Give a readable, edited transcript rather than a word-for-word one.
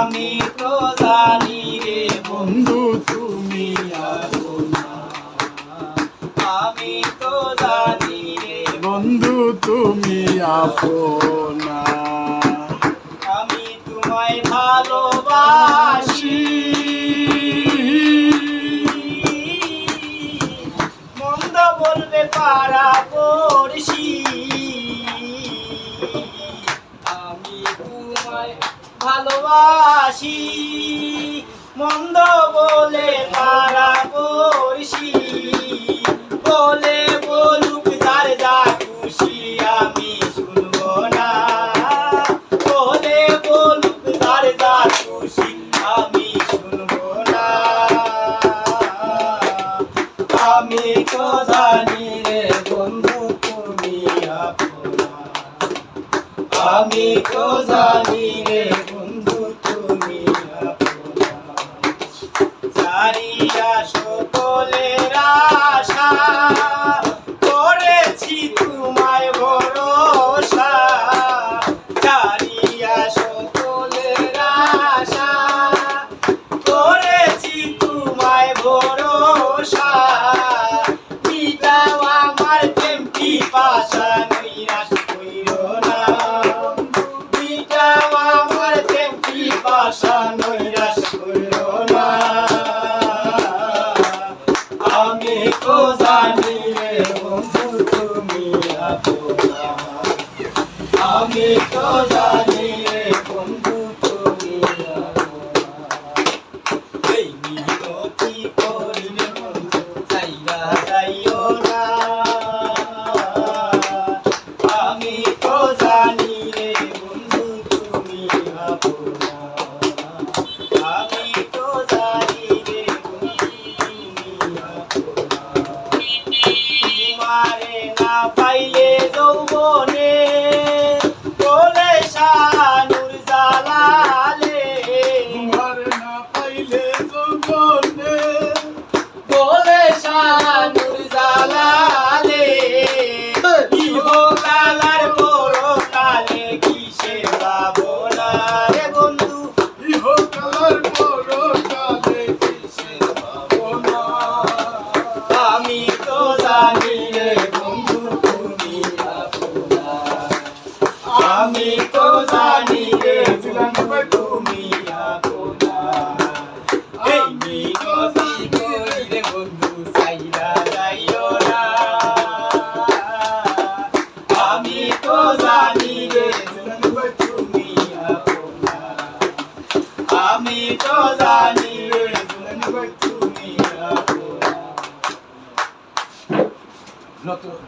আমি তো জানি রে বন্ধু তুমি আপনা, আমি তো জানি রে বন্ধু তুমি আপনা। আমি তোমায় ভালোবাসি, মন্দ বলবে পাড়া পড়শি। আমি তোমায় ভালোবাসি, মন্দ বলে পাড়া পড়শি। বলে বলুক যার যা খুশি আমি শুনবো না, বলে বলুক যার যা খুশি আমি শুনবো না। আমি তো জানি রে বন্ধু তুমি আপনা, আমি তো জানি রে বন্ধু তুমি আপনা। ছাড়িয়া সকলের আশা করেছি তোমায় ভরসা, ছাড়িয়া সকলের আশা করেছি তোমায় ভরসা। মিটাও আমার প্রেম পিপাসা, নৈরাশ কইরো না। মিটাও আমার প্রেম পিপাসা, নৈরাশ কইরো না। আমি তো জানি রে বন্ধু তুমি আপনা, আমি তো জানি রে বন্ধু তুমি আপনা। এই মিনতি করিলে বন্ধু চাইরা যাইও না। আমি তো জানি রে বন্ধু তুমি আপনা, আমি তো জানি রে বন্ধু তুমি আপনা। তোমারে না পাইলে যৌবনে বলে শানুর জালালে, তোমার না পাইলে যৌবনে বলে শানুর জালালে। ইহকালার পরকালে কিসের ভাবনা রে বন্ধু, ইহকাল পরকালে কিসের ভাবনা। আমি তো জানি রে বন্ধু তুমি আপনা, আমি তো জানি রে বন্ধু তুমি আপনা। এই মিনতি করিলে বন্ধু চাইরা যাইও না। আমি তো জানি রে বন্ধু তুমি আপনা, আমি তো জানি রে বন্ধু তুমি আপনা।